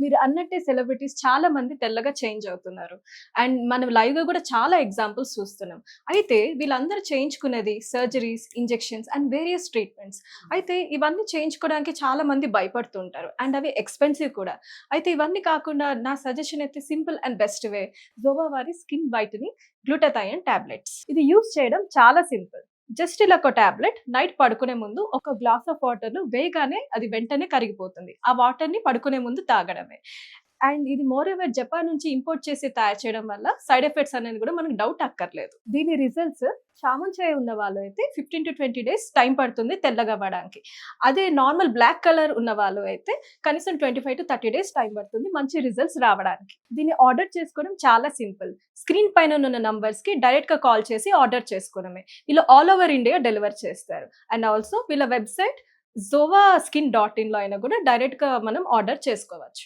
మీరు అన్నట్టే సెలబ్రిటీస్ చాలా మంది తెల్లగా చేంజ్ అవుతున్నారు. అండ్ మనం లైవ్‌గా గూడా చాలా ఎగ్జాంపుల్స్ చూస్తున్నాం. అయితే వీళ్ళందరూ చేయించుకునేది surgeries, injections and various treatments. అయితే ఇవన్నీ చేయించుకోవడానికి చాలా మంది భయపడుతుంటారు. అండ్ అవి ఎక్స్‌పెన్సివ్ కూడా. అయితే ఇవన్నీ కాకుండా నా సజెషన్ అయితే సింపుల్ అండ్ బెస్ట్ వే జోవా వారి స్కిన్ వైటనింగ్ గ్లూటాథయోన్ టాబ్లెట్స్. ఇది యూజ్ చేయడం చాలా సింపుల్. జస్ట్ ఇలా ఒక టాబ్లెట్ నైట్ పడుకునే ముందు ఒక గ్లాస్ ఆఫ్ వాటర్‌లో వేయగానే అది వెంటనే కరిగిపోతుంది. ఆ వాటర్‌ని పడుకునే ముందు తాగడమే. అండ్ ఇది మోర్ ఓవర్ జపాన్ నుంచి ఇంపోర్ట్ చేసి తయారు చేయడం వల్ల సైడ్ ఎఫెక్ట్స్ అనేది కూడా మనకు డౌట్ అక్కర్లేదు. దీని రిజల్ట్స్ చామంచాయ ఉన్న వాళ్ళు అయితే 15-20 డేస్ టైం పడుతుంది తెల్లగా అవ్వడానికి. అదే నార్మల్ బ్లాక్ కలర్ ఉన్న వాళ్ళు అయితే కనీసం 25-30 డేస్ టైం పడుతుంది మంచి రిజల్ట్స్ రావడానికి. దీన్ని ఆర్డర్ చేసుకోవడం చాలా సింపుల్. స్క్రీన్ పైన ఉన్న నంబర్స్‌కి డైరెక్ట్‌గా కాల్ చేసి ఆర్డర్ చేసుకోవడమే. వీళ్ళు ఆల్ ఓవర్ ఇండియా డెలివర్ చేస్తారు. అండ్ ఆల్సో వీళ్ళ వెబ్‌సైట్ zovaSkin.in లో అయినా కూడా డైరెక్ట్‌గా మనం ఆర్డర్ చేసుకోవచ్చు.